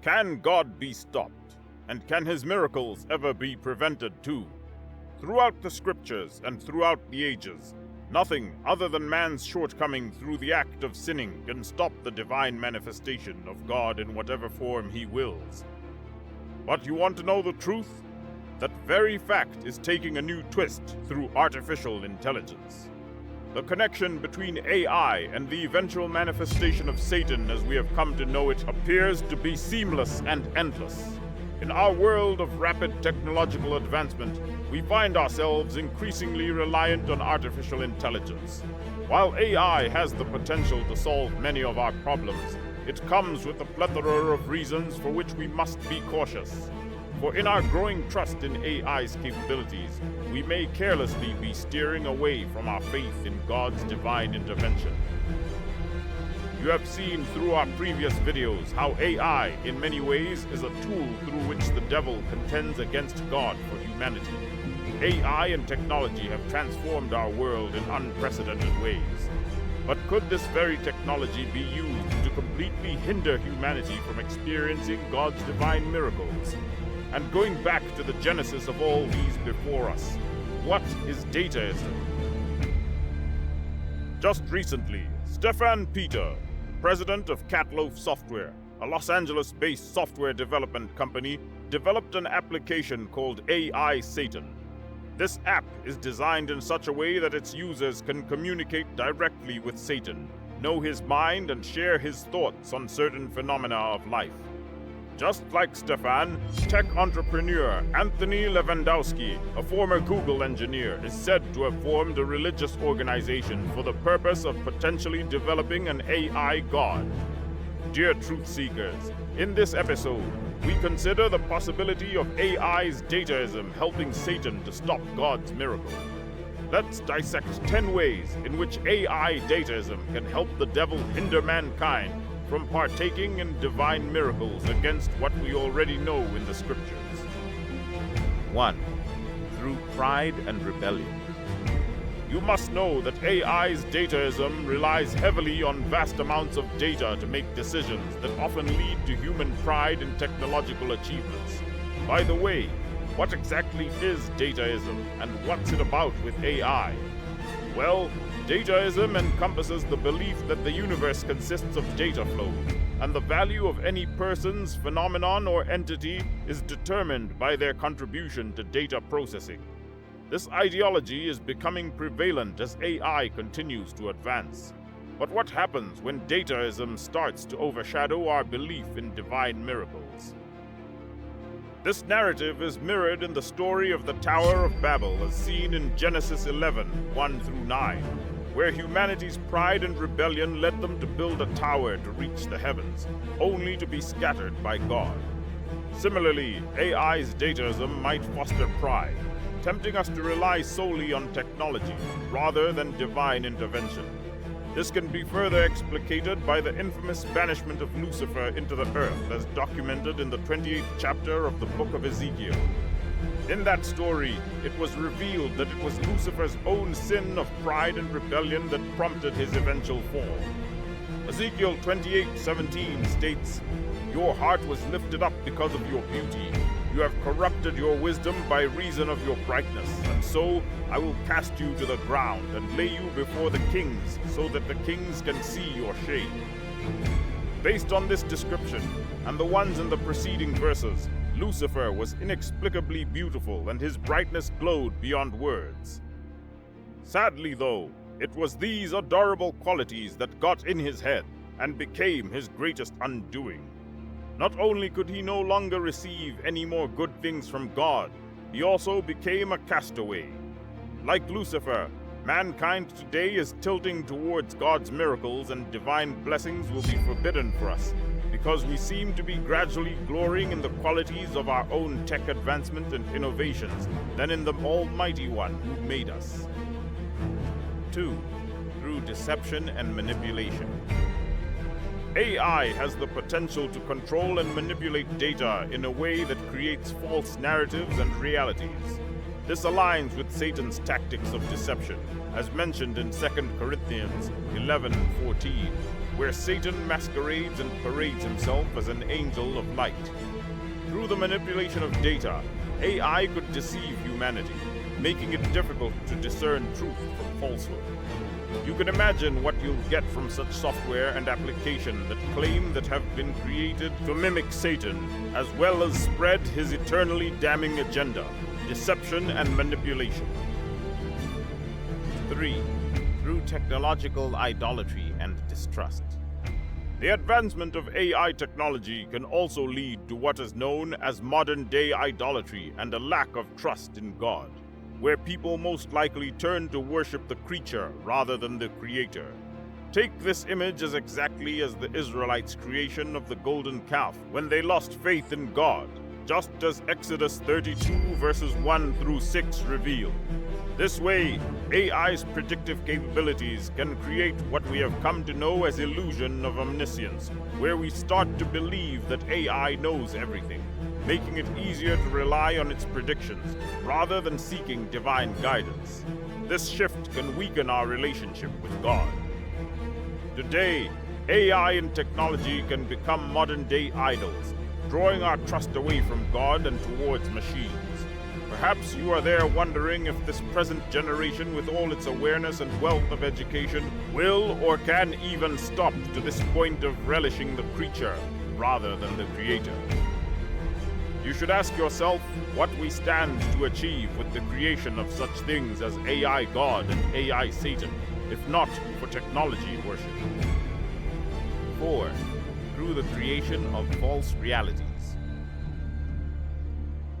Can God be stopped? And can his miracles ever be prevented too? Throughout the scriptures and throughout the ages, nothing other than man's shortcoming through the act of sinning can stop the divine manifestation of God in whatever form he wills. But you want to know the truth? That very fact is taking a new twist through artificial intelligence. The connection between AI and the eventual manifestation of Satan as we have come to know it appears to be seamless and endless. In our world of rapid technological advancement, we find ourselves increasingly reliant on artificial intelligence. While AI has the potential to solve many of our problems, it comes with a plethora of reasons for which we must be cautious. For in our growing trust in AI's capabilities, we may carelessly be steering away from our faith in God's divine intervention. You have seen through our previous videos how AI, in many ways, is a tool through which the devil contends against God for humanity. AI and technology have transformed our world in unprecedented ways. But could this very technology be used to completely hinder humanity from experiencing God's divine miracles? And going back to the genesis of all these before us, what is dataism? Just recently, Stefan Peter, president of Catloaf Software, a Los Angeles-based software development company, developed an application called AI Satan. This app is designed in such a way that its users can communicate directly with Satan, know his mind, and share his thoughts on certain phenomena of life. Just like Stefan, tech entrepreneur Anthony Lewandowski, a former Google engineer, is said to have formed a religious organization for the purpose of potentially developing an AI god. Dear truth seekers, in this episode, we consider the possibility of AI's dataism helping Satan to stop God's miracle. Let's dissect 10 ways in which AI dataism can help the devil hinder mankind from partaking in divine miracles against what we already know in the scriptures. 1. Through pride and rebellion. You must know that AI's dataism relies heavily on vast amounts of data to make decisions that often lead to human pride in technological achievements. By the way, what exactly is dataism and what's it about with AI? Well, dataism encompasses the belief that the universe consists of data flows, and the value of any person's phenomenon or entity is determined by their contribution to data processing. This ideology is becoming prevalent as AI continues to advance. But what happens when dataism starts to overshadow our belief in divine miracles? This narrative is mirrored in the story of the Tower of Babel as seen in Genesis 11, 1-9, where humanity's pride and rebellion led them to build a tower to reach the heavens, only to be scattered by God. Similarly, AI's dataism might foster pride, tempting us to rely solely on technology rather than divine intervention. This can be further explicated by the infamous banishment of Lucifer into the earth as documented in the 28th chapter of the book of Ezekiel. In that story, it was revealed that it was Lucifer's own sin of pride and rebellion that prompted his eventual fall. Ezekiel 28:17 states, "Your heart was lifted up because of your beauty. You have corrupted your wisdom by reason of your brightness, and so I will cast you to the ground and lay you before the kings, so that the kings can see your shame." Based on this description, and the ones in the preceding verses, Lucifer was inexplicably beautiful and his brightness glowed beyond words. Sadly though, it was these adorable qualities that got in his head and became his greatest undoing. Not only could he no longer receive any more good things from God, he also became a castaway. Like Lucifer, mankind today is tilting towards God's miracles, and divine blessings will be forbidden for us, because we seem to be gradually glorying in the qualities of our own tech advancement and innovations than in the Almighty One who made us. 2. Through deception and manipulation. AI has the potential to control and manipulate data in a way that creates false narratives and realities. This aligns with Satan's tactics of deception, as mentioned in 2 Corinthians 11:14. where Satan masquerades and parades himself as an angel of light. Through the manipulation of data, AI could deceive humanity, making it difficult to discern truth from falsehood. You can imagine what you'll get from such software and application that claim that have been created to mimic Satan, as well as spread his eternally damning agenda, deception and manipulation. 3. Through technological idolatry and distrust. The advancement of AI technology can also lead to what is known as modern-day idolatry and a lack of trust in God, where people most likely turn to worship the creature rather than the creator. Take this image as exactly as the Israelites' creation of the golden calf when they lost faith in God, just as Exodus 32 verses 1 through 6 reveal. This way, AI's predictive capabilities can create what we have come to know as illusion of omniscience, where we start to believe that AI knows everything, making it easier to rely on its predictions rather than seeking divine guidance. This shift can weaken our relationship with God. Today, AI and technology can become modern-day idols, drawing our trust away from God and towards machines. Perhaps you are there wondering if this present generation, with all its awareness and wealth of education, will or can even stop to this point of relishing the creature rather than the creator. You should ask yourself what we stand to achieve with the creation of such things as AI God and AI Satan, if not for technology worship. 4. Through the creation of false realities.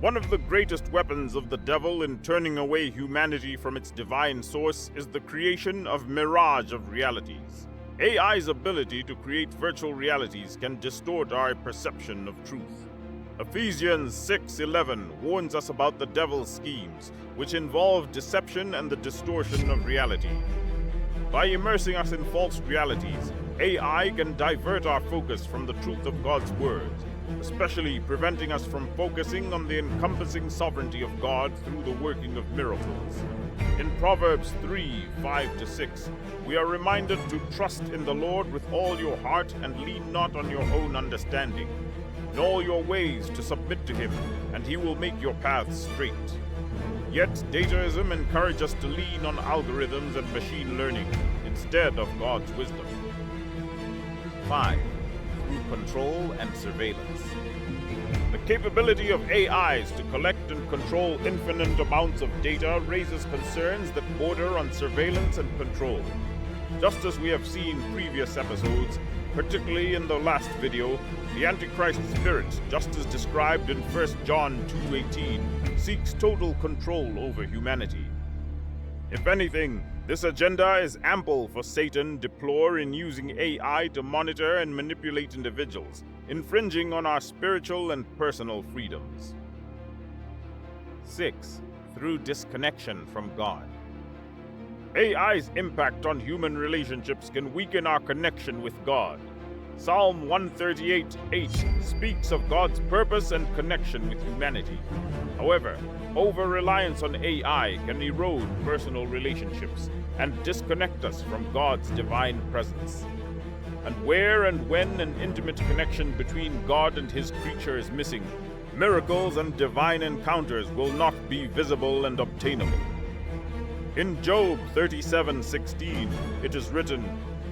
One of the greatest weapons of the devil in turning away humanity from its divine source is the creation of mirage of realities. AI's ability to create virtual realities can distort our perception of truth. Ephesians 6:11 warns us about the devil's schemes, which involve deception and the distortion of reality. By immersing us in false realities, AI can divert our focus from the truth of God's Word, especially preventing us from focusing on the encompassing sovereignty of God through the working of miracles. In Proverbs 3:5-6, we are reminded to trust in the Lord with all your heart and lean not on your own understanding. In all your ways to submit to Him, and He will make your paths straight. Yet dataism encourages us to lean on algorithms and machine learning instead of God's wisdom. 5. Through control and surveillance. The capability of AIs to collect and control infinite amounts of data raises concerns that border on surveillance and control. Just as we have seen previous episodes, particularly in the last video, the Antichrist spirit, just as described in 1 John 2:18, seeks total control over humanity. If anything, this agenda is ample for Satan deplore in using AI to monitor and manipulate individuals, infringing on our spiritual and personal freedoms. 6. Through disconnection from God. AI's impact on human relationships can weaken our connection with God. Psalm 138:8 speaks of God's purpose and connection with humanity. However, over-reliance on AI can erode personal relationships and disconnect us from God's divine presence. And where and when an intimate connection between God and His creature is missing, miracles and divine encounters will not be visible and obtainable. In Job 37:16, it is written,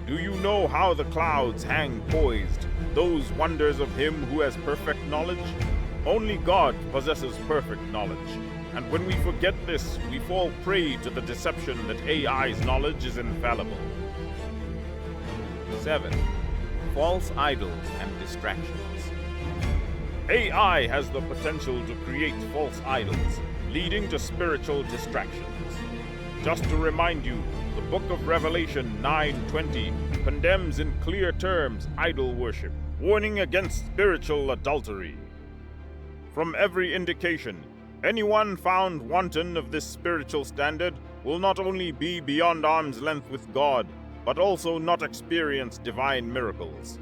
"Do you know how the clouds hang poised, those wonders of Him who has perfect knowledge? Only God possesses perfect knowledge. And when we forget this, we fall prey to the deception that AI's knowledge is infallible." 7. False idols and distractions. AI has the potential to create false idols, leading to spiritual distractions. Just to remind you, the book of Revelation 9:20 condemns in clear terms idol worship, warning against spiritual adultery. From every indication, anyone found wanton of this spiritual standard will not only be beyond arm's length with God, but also not experience divine miracles.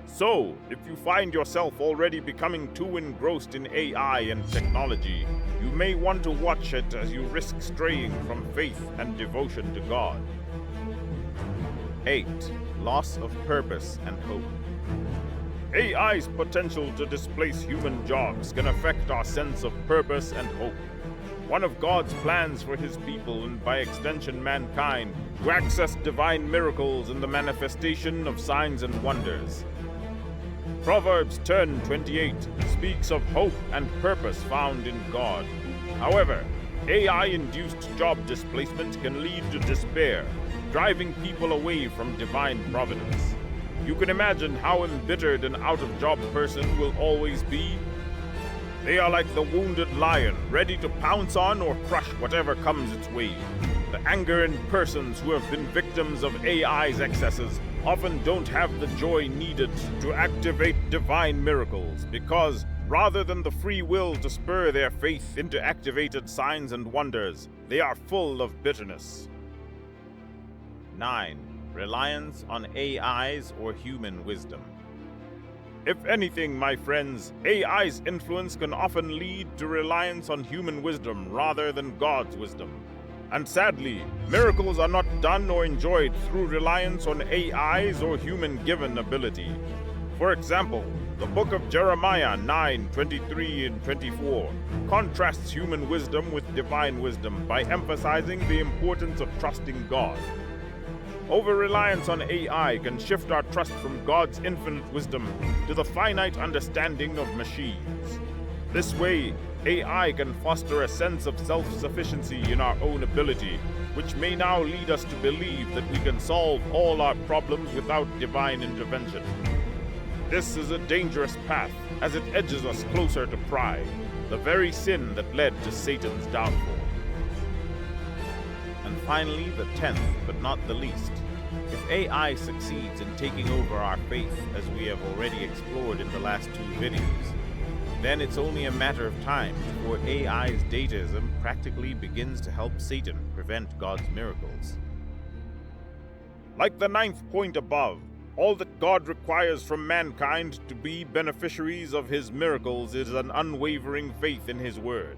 So, if you find yourself already becoming too engrossed in AI and technology, you may want to watch it as you risk straying from faith and devotion to God. 8. loss of purpose and hope. AI's potential to displace human jobs can affect our sense of purpose and hope. One of God's plans for his people, and by extension mankind, to access divine miracles and the manifestation of signs and wonders. Proverbs 10:28 speaks of hope and purpose found in God. However, AI-induced job displacement can lead to despair, driving people away from divine providence. You can imagine how embittered an out-of-job person will always be. They are like the wounded lion, ready to pounce on or crush whatever comes its way. The anger in persons who have been victims of AI's excesses often don't have the joy needed to activate divine miracles, because rather than the free will to spur their faith into activated signs and wonders, they are full of bitterness. 9. Reliance on AI's or human wisdom. If anything, my friends, AI's influence can often lead to reliance on human wisdom rather than God's wisdom. And sadly, miracles are not done or enjoyed through reliance on AI's or human-given ability. For example, the book of Jeremiah 9:23 and 24 contrasts human wisdom with divine wisdom by emphasizing the importance of trusting God. Over-reliance on AI can shift our trust from God's infinite wisdom to the finite understanding of machines. This way, AI can foster a sense of self-sufficiency in our own ability, which may now lead us to believe that we can solve all our problems without divine intervention. This is a dangerous path, as it edges us closer to pride, the very sin that led to Satan's downfall. And finally, the 10th, but not the least. If AI succeeds in taking over our faith, as we have already explored in the last 2 videos, then it's only a matter of time before AI's dataism practically begins to help Satan prevent God's miracles. Like the 9th point above, all that God requires from mankind to be beneficiaries of his miracles is an unwavering faith in his word.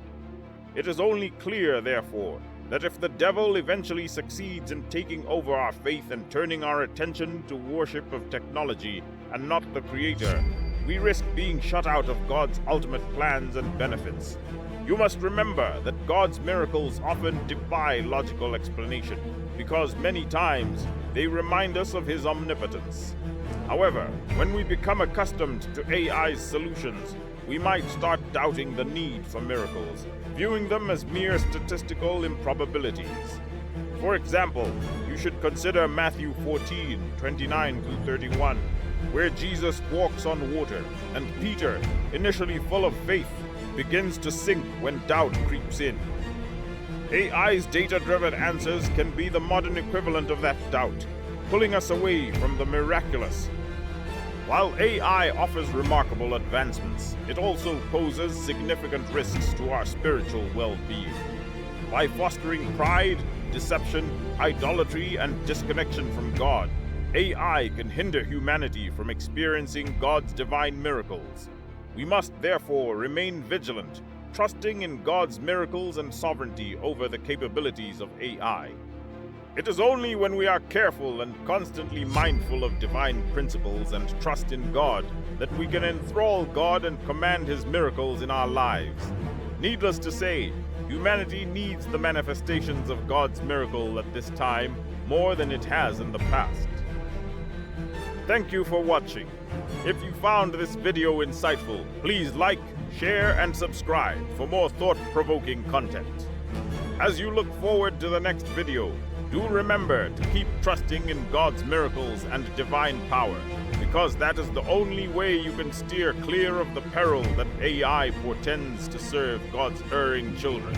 It is only clear, therefore, that if the devil eventually succeeds in taking over our faith and turning our attention to worship of technology and not the Creator, we risk being shut out of God's ultimate plans and benefits. You must remember that God's miracles often defy logical explanation, because many times they remind us of his omnipotence. However, when we become accustomed to AI's solutions, we might start doubting the need for miracles, viewing them as mere statistical improbabilities. For example, you should consider Matthew 14:29-31, where Jesus walks on water, and Peter, initially full of faith, begins to sink when doubt creeps in. AI's data-driven answers can be the modern equivalent of that doubt, pulling us away from the miraculous. While AI offers remarkable advancements, it also poses significant risks to our spiritual well-being. By fostering pride, deception, idolatry, and disconnection from God, AI can hinder humanity from experiencing God's divine miracles. We must therefore remain vigilant, trusting in God's miracles and sovereignty over the capabilities of AI. It is only when we are careful and constantly mindful of divine principles and trust in God that we can enthrall God and command his miracles in our lives. Needless to say, humanity needs the manifestations of God's miracle at this time more than it has in the past. Thank you for watching. If you found this video insightful, please like, share, and subscribe for more thought-provoking content. As you look forward to the next video, do remember to keep trusting in God's miracles and divine power, because that is the only way you can steer clear of the peril that AI portends to serve God's erring children.